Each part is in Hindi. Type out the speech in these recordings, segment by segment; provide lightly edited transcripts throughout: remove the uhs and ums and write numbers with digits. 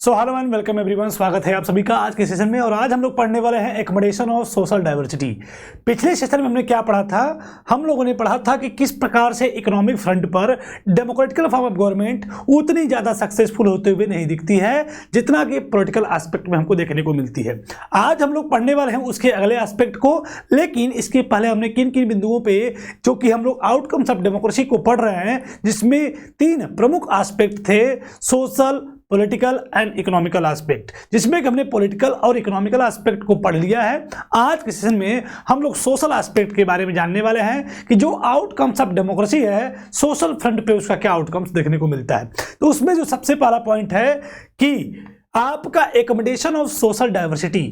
So hello and welcome everyone, स्वागत है आप सभी का आज के सेशन में। और आज हम लोग पढ़ने वाले हैं एकोमोडेशन ऑफ सोशल डाइवर्सिटी। पिछले सेशन में हमने क्या पढ़ा था? हम लोगों ने पढ़ा था कि किस प्रकार से इकोनॉमिक फ्रंट पर डेमोक्रेटिकल फॉर्म ऑफ गवर्नमेंट उतनी ज़्यादा सक्सेसफुल होते हुए नहीं दिखती है जितना कि पॉलिटिकल एस्पेक्ट में हमको देखने को मिलती है। आज हम लोग पढ़ने वाले हैं उसके अगले एस्पेक्ट को, लेकिन इसके पहले हमने किन किन बिंदुओं पर जो कि हम लोग आउटकम्स ऑफ डेमोक्रेसी को पढ़ रहे हैं, जिसमें 3 प्रमुख एस्पेक्ट थे, social, political and economical aspect, जिसमें कि हमने पॉलिटिकल और इकोनॉमिकल एस्पेक्ट को पढ़ लिया है। आज के सेशन में हम लोग सोशल एस्पेक्ट के बारे में जानने वाले हैं कि जो आउटकम्स ऑफ डेमोक्रेसी है, सोशल फ्रंट पे उसका क्या आउटकम्स देखने को मिलता है। तो उसमें जो सबसे पहला पॉइंट है कि आपका एकोमोडेशन ऑफ सोशल डाइवर्सिटी,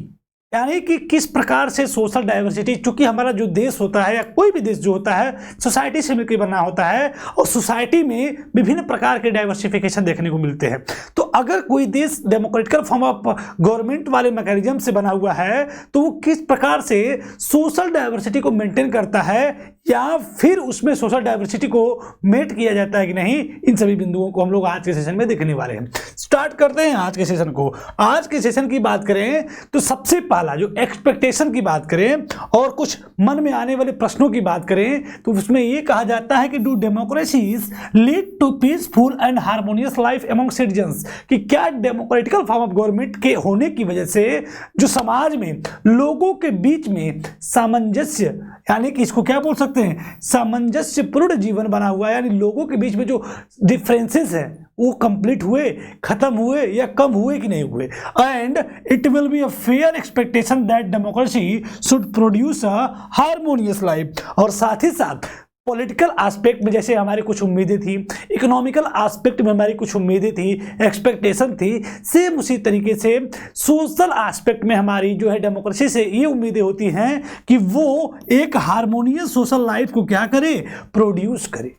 यानी कि किस प्रकार से सोशल डाइवर्सिटी, चूंकि हमारा जो देश होता है या कोई भी देश जो होता है सोसाइटी से मिलकर बना होता है और सोसाइटी में विभिन्न प्रकार के डाइवर्सिफिकेशन देखने को मिलते हैं। तो अगर कोई देश डेमोक्रेटिकल फॉर्म ऑफ गवर्नमेंट वाले मैकेनिज्म से बना हुआ है तो वो किस प्रकार से सोशल डाइवर्सिटी को मेंटेन करता है या फिर उसमें सोशल डाइवर्सिटी को मेट किया जाता है कि नहीं, इन सभी बिंदुओं को हम लोग आज के सेशन में देखने वाले हैं। स्टार्ट करते हैं आज के सेशन को। आज के सेशन की बात करें तो सबसे पहला जो एक्सपेक्टेशन की बात करें और कुछ मन में आने वाले प्रश्नों की बात करें तो उसमें यह कहा जाता है कि do democracies lead to peaceful and harmonious life among citizens, कि क्या डेमोक्रेटिकल फॉर्म ऑफ गवर्नमेंट के होने की वजह से जो समाज में लोगों के बीच में सामंजस्य, यानी कि इसको क्या बोल सकते हैं, सामंजस्यपूर्ण जीवन बना हुआ है, यानी लोगों के बीच में जो डिफरेंसेस है वो कंप्लीट हुए, खत्म हुए या कम हुए कि नहीं हुए। And it will be a fair expectation that democracy should produce a harmonious life. और साथ ही साथ पॉलिटिकल एस्पेक्ट में जैसे हमारी कुछ उम्मीदें थी, इकोनॉमिकल एस्पेक्ट में हमारी कुछ उम्मीदें थी, एक्सपेक्टेशन थी, सेम उसी तरीके से सोशल एस्पेक्ट में हमारी जो है डेमोक्रेसी से ये उम्मीदें होती हैं कि वो एक हार्मोनियस सोशल लाइफ को क्या करे, प्रोड्यूस करे।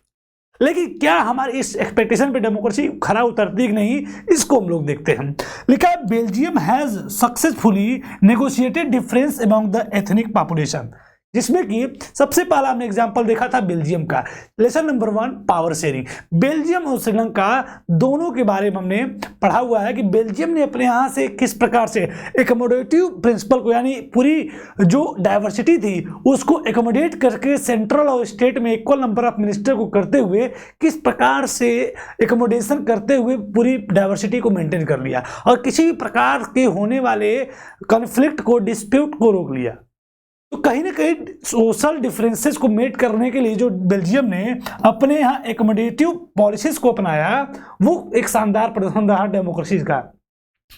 लेकिन क्या हमारी इस एक्सपेक्टेशन पे डेमोक्रेसी खरा उतरती कि नहीं, इसको हम लोग देखते हैं। लिखा है Belgium has successfully negotiated difference among the ethnic population, जिसमें कि सबसे पहला हमने एग्जांपल देखा था बेल्जियम का। Lesson number 1, power sharing. Belgium और श्रीलंका दोनों के बारे में हमने पढ़ा हुआ है कि बेल्जियम ने अपने यहाँ से किस प्रकार से एकोमोडेटिव प्रिंसिपल को, यानी पूरी जो डाइवर्सिटी थी उसको एकोमोडेट करके सेंट्रल और स्टेट में इक्वल नंबर ऑफ मिनिस्टर को करते हुए किस प्रकार से एकोमोडेशन करते हुए पूरी डाइवर्सिटी को मेंटेन कर लिया और किसी भी प्रकार के होने वाले कॉन्फ्लिक्ट को, डिस्प्यूट को रोक लिया। तो कहीं ना कहीं सोशल डिफरेंसेस को मेट करने के लिए जो बेल्जियम ने अपने यहाँ एकोमोडेटिव पॉलिसीज को अपनाया, वो एक शानदार प्रदर्शन रहा डेमोक्रेसी का।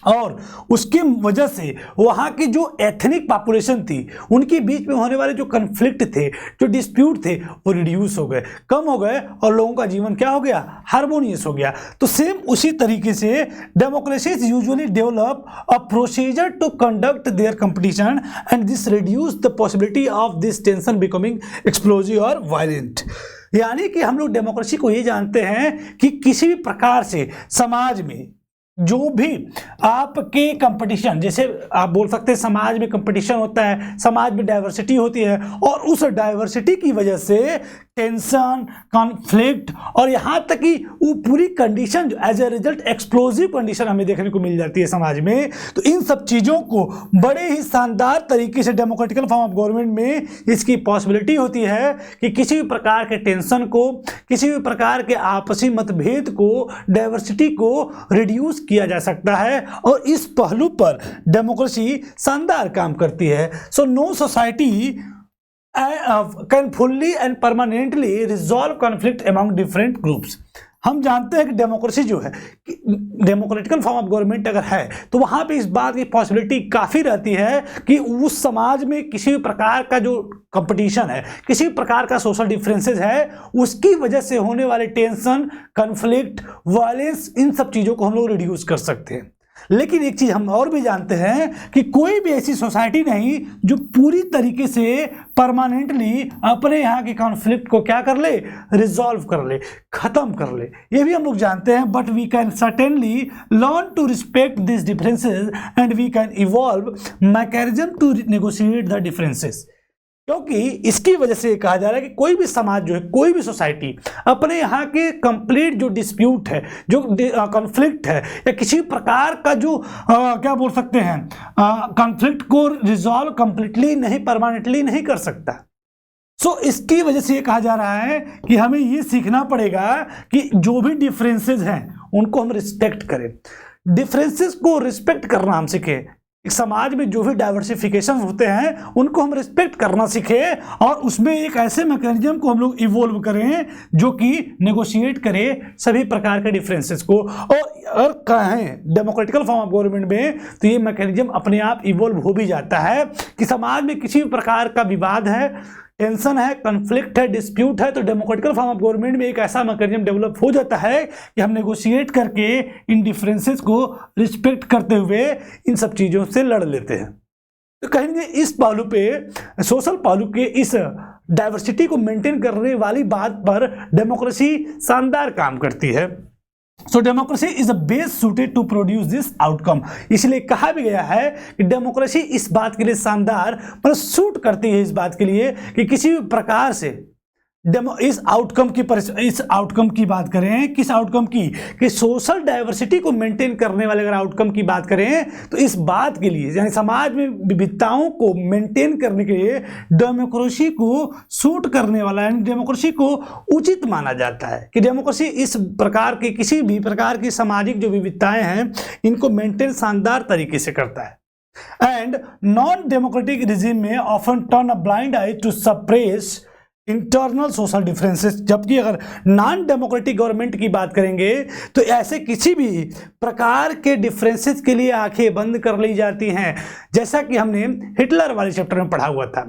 और उसकी वजह से वहाँ की जो एथनिक पॉपुलेशन थी उनके बीच में होने वाले जो कन्फ्लिक्ट थे, जो डिस्प्यूट थे, वो रिड्यूस हो गए, कम हो गए और लोगों का जीवन क्या हो गया, हार्मोनियस हो गया। तो सेम उसी तरीके से democracies usually develop a procedure to conduct their competition and this reduce the possibility of this tension becoming explosive और वायलेंट। यानी कि हम लोग डेमोक्रेसी को ये जानते हैं कि किसी भी प्रकार से समाज में जो भी आपके कंपटीशन, जैसे आप बोल सकते हैं समाज में कंपटीशन होता है, समाज में डाइवर्सिटी होती है और उस डाइवर्सिटी की वजह से टेंशन, कॉन्फ्लिक्ट और यहाँ तक कि वो पूरी condition as a result explosive condition हमें देखने को मिल जाती है समाज में। तो इन सब चीज़ों को बड़े ही शानदार तरीके से डेमोक्रेटिकल फॉर्म ऑफ गवर्नमेंट में इसकी पॉसिबिलिटी होती है कि किसी भी प्रकार के टेंशन को, किसी भी प्रकार के आपसी मतभेद को, डाइवर्सिटी को रिड्यूस किया जा सकता है। और इस पहलू पर डेमोक्रेसी शानदार काम करती है। So no society can fully and permanently resolve conflict among different groups. हम जानते हैं कि डेमोक्रेसी जो है, डेमोक्रेटिकल फॉर्म ऑफ गवर्नमेंट अगर है तो वहाँ पे इस बात की पॉसिबिलिटी काफ़ी रहती है कि उस समाज में किसी भी प्रकार का जो कंपटीशन है, किसी भी प्रकार का सोशल डिफरेंसेस है, उसकी वजह से होने वाले टेंशन, कन्फ्लिक्ट, वायलेंस, इन सब चीज़ों को हम लोग रिड्यूस कर सकते हैं। लेकिन एक चीज हम और भी जानते हैं कि कोई भी ऐसी सोसाइटी नहीं जो पूरी तरीके से परमानेंटली अपने यहाँ के कॉन्फ्लिक्ट को क्या कर ले, रिजॉल्व कर ले, खत्म कर ले। ये भी हम लोग जानते हैं। But we can certainly learn to respect this differences and we can evolve mechanism to negotiate the differences. क्योंकि इसकी वजह से कहा जा रहा है कि कोई भी समाज जो है, कोई भी सोसाइटी अपने यहाँ के कंप्लीट जो डिस्प्यूट है, जो कॉन्फ्लिक्ट है, या किसी प्रकार का जो क्या बोल सकते हैं कॉन्फ्लिक्ट को रिजॉल्व कंप्लीटली नहीं, परमानेंटली नहीं कर सकता। इसकी वजह से ये कहा जा रहा है कि हमें ये सीखना पड़ेगा कि जो भी डिफरेंसेस हैं उनको हम रिस्पेक्ट करें, डिफरेंसेस को रिस्पेक्ट करना हम सीखें। समाज में जो भी डाइवर्सिफिकेशन होते हैं उनको हम रिस्पेक्ट करना सीखें, और उसमें एक ऐसे मैकेनिज्म को हम लोग इवोल्व करें जो कि नेगोशिएट करे सभी प्रकार के डिफरेंसेस को। और अगर कहें डेमोक्रेटिकल फॉर्म ऑफ गवर्नमेंट में तो ये मैकेनिज्म अपने आप इवोल्व हो भी जाता है कि समाज में किसी भी प्रकार का विवाद है, टेंशन है, कॉन्फ्लिक्ट है, डिस्प्यूट है, तो डेमोक्रेटिकल फॉर्म ऑफ गवर्नमेंट में एक ऐसा मैकेनिज्म डेवलप हो जाता है कि हम नेगोशिएट करके इन डिफरेंसेस को रिस्पेक्ट करते हुए इन सब चीज़ों से लड़ लेते हैं। तो कहेंगे इस पहलू पे, सोशल पहलू के इस डाइवर्सिटी को मेंटेन करने वाली बात पर डेमोक्रेसी शानदार काम करती है। So democracy is a best suited to produce this outcome. इसलिए कहा भी गया है कि डेमोक्रेसी इस बात के लिए शानदार मतलब सूट करती है, इस बात के लिए कि किसी भी प्रकार से इस आउटकम की बात करें, किस आउटकम की, कि सोशल डाइवर्सिटी को मेंटेन करने वाले अगर आउटकम की बात करें तो इस बात के लिए, यानी समाज में विविधताओं को मेंटेन करने के लिए डेमोक्रेसी को सूट करने वाला, यानी डेमोक्रेसी को उचित माना जाता है कि डेमोक्रेसी इस प्रकार की किसी भी प्रकार की सामाजिक जो विविधताएं हैं इनको मेंटेन शानदार तरीके से करता है। एंड नॉन डेमोक्रेटिक रिजिम में often turn a blind eye to suppress internal social differences, जबकि अगर नॉन डेमोक्रेटिक गवर्नमेंट की बात करेंगे तो ऐसे किसी भी प्रकार के डिफरेंसेस के लिए आंखें बंद कर ली जाती हैं, जैसा कि हमने हिटलर वाले चैप्टर में पढ़ा हुआ था।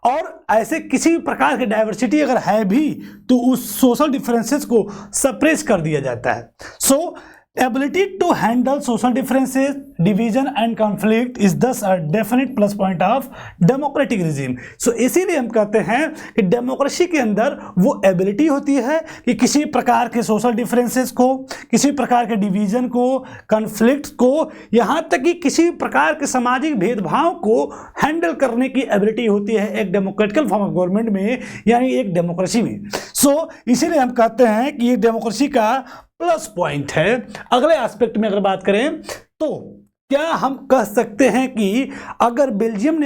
और ऐसे किसी भी प्रकार की डाइवर्सिटी अगर है भी तो उस सोशल डिफरेंसेस को सप्रेस कर दिया जाता है। सो ability to handle social differences, division and conflict is thus a definite plus point of democratic regime. So इसीलिए हम कहते हैं कि डेमोक्रेसी के अंदर वो एबिलिटी होती है कि किसी प्रकार के सोशल डिफरेंसेस को, किसी प्रकार के डिवीजन को, कॉन्फ्लिक्ट को, यहाँ तक कि किसी प्रकार के सामाजिक भेदभाव को हैंडल करने की एबिलिटी होती है एक डेमोक्रेटिकल फॉर्म ऑफ गवर्नमेंट में, यानी एक डेमोक्रेसी में। इसीलिए हम कहते हैं कि ये डेमोक्रेसी का प्लस पॉइंट है। अगले एस्पेक्ट में अगर बात करें तो क्या हम कह सकते हैं कि अगर बेल्जियम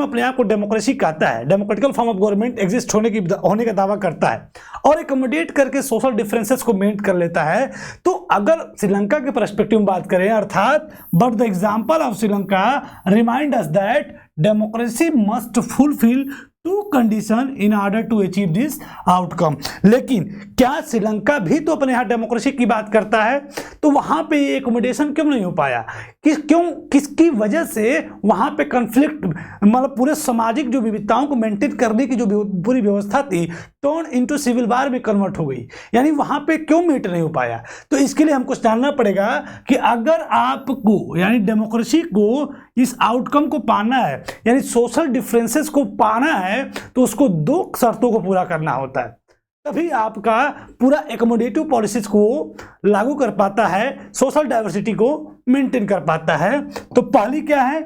अपने आप को डेमोक्रेसी कहता है, democratical form of government exist होने का दावा करता है और एकमोडेट करके सोशल डिफरेंसेस को मेंटेन कर लेता है, तो अगर श्रीलंका के पर्सपेक्टिव में बात करें, अर्थात but the example of Sri Lanka remind us that democracy must fulfil two condition in order to achieve this outcome. लेकिन क्या श्रीलंका भी तो अपने यहाँ डेमोक्रेसी की बात करता है, तो वहां पे ये एकोमोडेशन क्यों नहीं हो पाया? किसकी वजह से वहां पे कॉन्फ्लिक्ट, मतलब पूरे सामाजिक जो विविधताओं को मेंटेन करने की जो पूरी व्यवस्था थी टर्न इनटू सिविल वार में कन्वर्ट हो गई, यानी वहां पे क्यों मीट नहीं हो पाया? तो इसके लिए हमको जानना पड़ेगा कि अगर आपको, यानी डेमोक्रेसी को इस आउटकम को पाना है, यानी सोशल डिफरेंसेस को पाना है, तो उसको दो शर्तों को पूरा करना होता है, तभी आपका पूरा एकोमोडेटिव पॉलिसीज को लागू कर पाता है, सोशल डाइवर्सिटी को मेंटेन कर पाता है। तो पहली क्या है?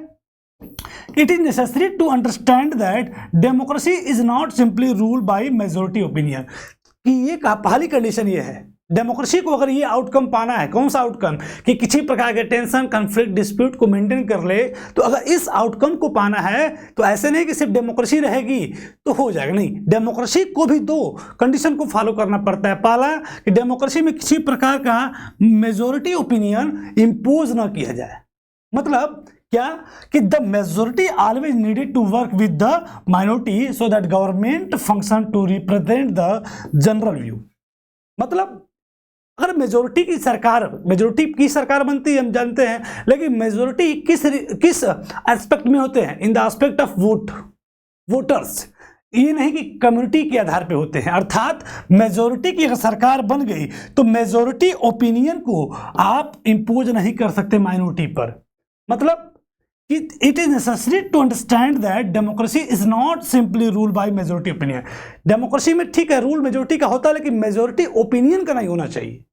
It is necessary to understand that democracy is not simply rule by majority opinion, कि ये पहली कंडीशन ये है, डेमोक्रेसी को अगर ये आउटकम पाना है, कौन सा आउटकम, कि किसी प्रकार के टेंशन, कॉन्फ्लिक्ट, डिस्प्यूट को मेंटेन कर ले, तो अगर इस आउटकम को पाना है तो ऐसे नहीं कि सिर्फ डेमोक्रेसी रहेगी तो हो जाएगा, नहीं, डेमोक्रेसी को भी दो कंडीशन को फॉलो करना पड़ता है। पहला कि डेमोक्रेसी में किसी प्रकार का मेजोरिटी ओपिनियन इम्पोज ना किया जाए, मतलब क्या कि the majority always needed to work with the minority so that government function to represent the general view. मतलब अगर मेजोरिटी की सरकार बनती है हम जानते हैं, लेकिन मेजोरिटी किस एस्पेक्ट में होते हैं? In the aspect of voters, ये नहीं कि कम्युनिटी के आधार पे होते हैं। अर्थात मेजोरिटी की अगर सरकार बन गई तो मेजोरिटी ओपिनियन को आप इंपोज नहीं कर सकते माइनॉरिटी पर। मतलब it is necessary to understand that democracy is not simply rule by majority opinion. Democracy में ठीक है रूल मेजोरिटी का होता है, लेकिन मेजोरिटी ओपिनियन का नहीं होना चाहिए।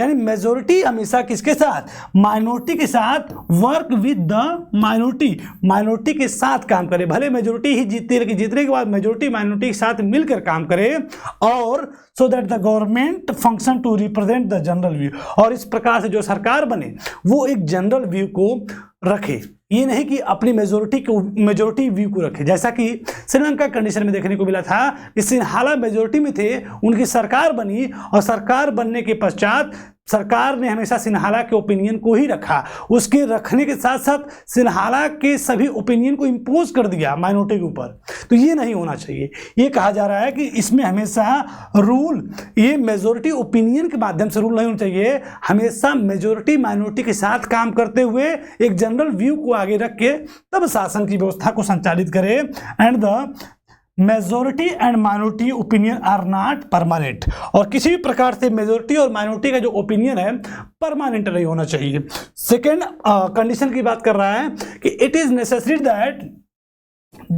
यानी मेजोरिटी हमेशा किसके साथ, माइनॉरिटी के साथ वर्क विद द माइनॉरिटी के साथ काम करे। भले मेजोरिटी ही जीतती है लेकिन जीतने के बाद मेजोरिटी माइनॉरिटी के साथ मिलकर काम करे, और so that the government function to represent the general view, और इस प्रकार से जो सरकार बने वो एक जनरल व्यू को रखे, ये नहीं कि अपनी मेजोरिटी व्यू को रखे। जैसा कि श्रीलंका कंडीशन में देखने को मिला था कि सिन्हाला मेजोरिटी में थे, उनकी सरकार बनी और सरकार बनने के पश्चात सरकार ने हमेशा सिन्हाला के ओपिनियन को ही रखा, उसके रखने के साथ साथ सिन्हाला के सभी ओपिनियन को इम्पोज कर दिया माइनॉरिटी के ऊपर। तो ये नहीं होना चाहिए। ये कहा जा रहा है कि इसमें हमेशा रूल ये मेजोरिटी ओपिनियन के माध्यम से रूल नहीं होना चाहिए, हमेशा मेजोरिटी माइनॉरिटी के साथ काम करते हुए एक जनरल व्यू को आगे रख के तब शासन की व्यवस्था को संचालित करे। And the majority and minority opinion are not permanent, और किसी भी प्रकार से मेजोरिटी और माइनॉरिटी का जो ओपिनियन है परमानेंट नहीं होना चाहिए। सेकेंड कंडीशन की बात कर रहा है कि it is necessary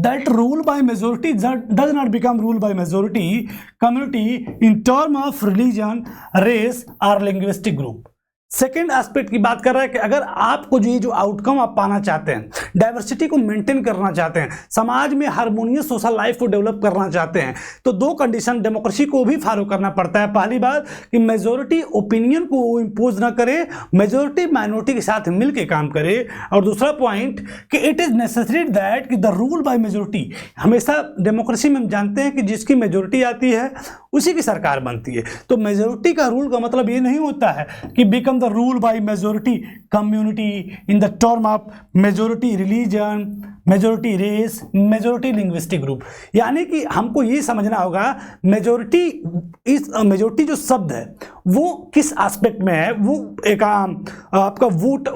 that rule by majority does not become rule by majority community in term of religion, race or linguistic group। Second aspect की बात कर रहा है कि अगर आपको जो आउटकम आप पाना चाहते हैं, डाइवर्सिटी को मेंटेन करना चाहते हैं, समाज में हार्मोनियस सोशल लाइफ को डेवलप करना चाहते हैं, तो दो कंडीशन डेमोक्रेसी को भी फॉलो करना पड़ता है। पहली बात कि मेजोरिटी ओपिनियन को वो इम्पोज ना करे, मेजोरिटी माइनॉरिटी के साथ मिलकर काम करे, और दूसरा पॉइंट कि इट इज नेसेसरी दैट कि द रूल बाय मेजोरिटी, हमेशा डेमोक्रेसी में हम जानते हैं कि जिसकी मेजोरिटी आती है उसी की सरकार बनती है। तो मेजोरिटी का रूल का मतलब ये नहीं होता है कि become the rule by majority community in the term of majority religion, majority race, majority linguistic group. यानी कि हमको ये समझना होगा मेजोरिटी जो शब्द है वो किस एस्पेक्ट में है, वो एक आपका वोट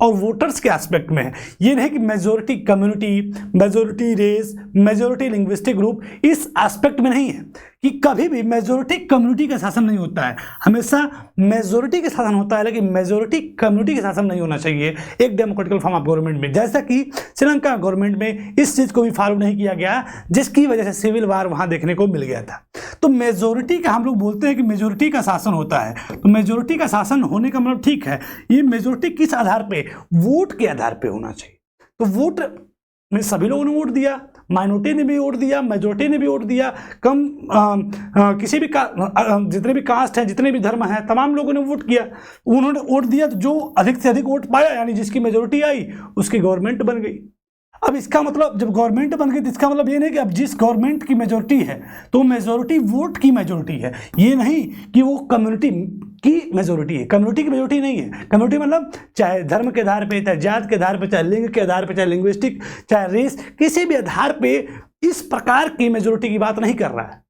और वोटर्स के एस्पेक्ट में है। ये नहीं कि majority community, majority race, majority linguistic group इस एस्पेक्ट में नहीं है कि कभी भी मेजोरिटी कम्युनिटी का शासन नहीं होता है, हमेशा मेजोरिटी का शासन होता है, लेकिन मेजोरिटी कम्युनिटी का शासन नहीं होना चाहिए एक डेमोक्रेटिकल फॉर्म ऑफ गवर्नमेंट में। जैसा कि श्रीलंका गवर्नमेंट में इस चीज को भी फॉलो नहीं किया गया, जिसकी वजह से सिविल वार वहां देखने को मिल गया था। तो मेजोरिटी का हम लोग बोलते हैं कि मेजोरिटी का शासन होता है, तो मेजोरिटी का शासन होने का मतलब ठीक है, ये मेजोरिटी किस आधार पे, वोट के आधार पे होना चाहिए। तो वोट में सभी लोगों ने वोट दिया, माइनॉरिटी ने भी वोट दिया, मेजोरिटी ने भी वोट दिया, किसी भी जितने भी कास्ट हैं, जितने भी धर्म हैं, तमाम लोगों ने वोट किया, उन्होंने वोट दिया, तो जो अधिक से अधिक वोट पाया यानी जिसकी मेजोरिटी आई उसकी गवर्नमेंट बन गई। अब इसका मतलब जब गवर्नमेंट बन गई तो इसका मतलब ये नहीं कि अब जिस गवर्नमेंट की मेजोरिटी है तो मेजोरिटी वोट की मेजोरिटी है, ये नहीं कि वो कम्युनिटी की मेजोरिटी है। कम्युनिटी की मेजोरिटी नहीं है। कम्युनिटी मतलब चाहे धर्म के आधार पे, चाहे जात के आधार पे, चाहे लिंग के आधार पे, चाहे लिंग्विस्टिक, चाहे रेस, किसी भी आधार पे इस प्रकार की मेजोरिटी की बात नहीं कर रहा है,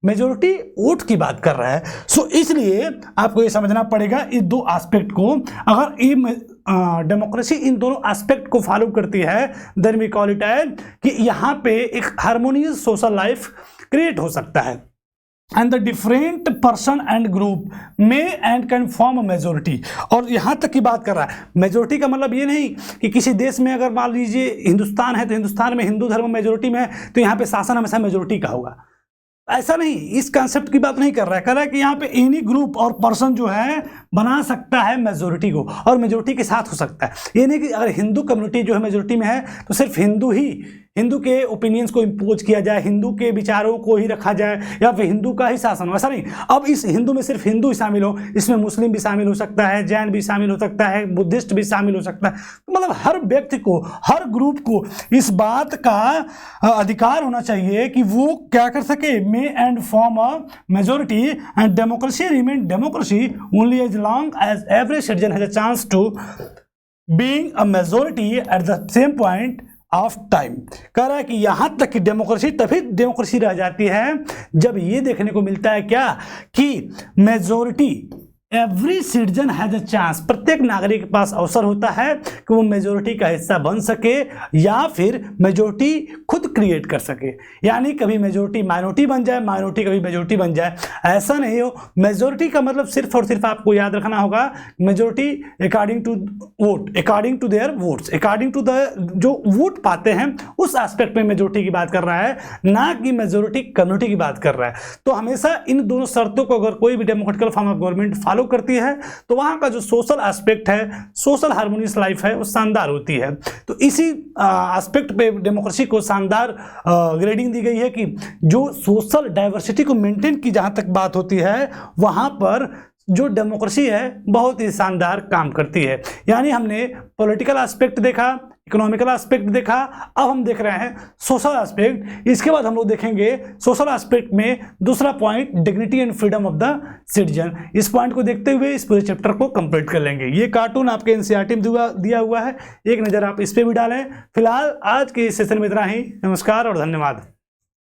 मेजोरिटी वोट की बात कर रहा है। सो इसलिए आपको ये समझना पड़ेगा इस दो एस्पेक्ट को। अगर ये डेमोक्रेसी इन दोनों एस्पेक्ट को फॉलो करती है then we call it as कि यहाँ पे एक हार्मोनियस सोशल लाइफ क्रिएट हो सकता है। And the different person and group may and can form a majority. और यहाँ तक की बात कर रहा है, मेजोरिटी का मतलब ये नहीं कि किसी देश में अगर मान लीजिए हिंदुस्तान है तो हिंदुस्तान में हिंदू धर्म मेजोरिटी में है तो यहाँ पे शासन हमेशा मेजोरिटी का होगा, ऐसा नहीं, इस कंसेप्ट की बात नहीं कर रहा है। कह रहा है कि यहाँ पे एनी ग्रुप और पर्सन जो है बना सकता है मेजोरिटी को और मेजोरिटी के साथ हो सकता है। ये नहीं कि अगर हिंदू कम्युनिटी जो है मेजोरिटी में है तो सिर्फ हिंदू के ओपिनियंस को इम्पोज किया जाए, हिंदू के विचारों को ही रखा जाए या फिर हिंदू का ही शासन हो, ऐसा नहीं। अब इस हिंदू में सिर्फ हिंदू ही शामिल हो, इसमें मुस्लिम भी शामिल हो सकता है, जैन भी शामिल हो सकता है, बुद्धिस्ट भी शामिल हो सकता है। तो मतलब हर व्यक्ति को, हर ग्रुप को इस बात का अधिकार होना चाहिए कि वो क्या कर सके, may and form a majority and democracy remain democracy only as long as every citizen has a chance to being a majority at the same point of time. कह रहा है कि यहां तक कि डेमोक्रेसी तभी डेमोक्रेसी रह जाती है जब ये देखने को मिलता है क्या कि majority, every citizen has a chance, प्रत्येक नागरिक के पास अवसर होता है कि वो मेजोरिटी का हिस्सा बन सके या फिर मेजोरिटी खुद क्रिएट कर सके। यानी कभी मेजोरिटी माइनॉरिटी बन जाए, माइनॉरिटी कभी मेजोरिटी बन जाए, ऐसा नहीं हो। मेजोरिटी का मतलब सिर्फ और सिर्फ आपको याद रखना होगा majority according to vote, according to their votes, according to the जो वोट पाते हैं उस एस्पेक्ट में मेजोरिटी की बात कर रहा है, ना कि मेजोरिटी कम्युनिटी की बात कर रहा है। तो हमेशा इन दोनों शर्तों को अगर कोई भी democratical form of government follow करती है तो वहाँ का जो सोशल एस्पेक्ट है, सोशल हार्मोनियस लाइफ है, वो शानदार होती है। तो इसी एस्पेक्ट पे डेमोक्रेसी को शानदार ग्रेडिंग दी गई है कि जो सोशल डाइवर्सिटी को मेंटेन की जहाँ तक बात होती है, वहाँ पर जो डेमोक्रेसी है बहुत ही शानदार काम करती है। यानी हमने पॉलिटिकल एस्पेक्ट देखा, इकोनॉमिकल एस्पेक्ट देखा, अब हम देख रहे हैं सोशल एस्पेक्ट। इसके बाद हम लोग देखेंगे सोशल एस्पेक्ट में दूसरा point, dignity and freedom of the citizen. इस पॉइंट को देखते हुए इस पूरे चैप्टर को कंप्लीट कर लेंगे। ये कार्टून आपके एनसीईआरटी में दिया हुआ है, एक नज़र आप इस पर भी डालें। फिलहाल आज के इस सेशन में इतना ही। नमस्कार और धन्यवाद।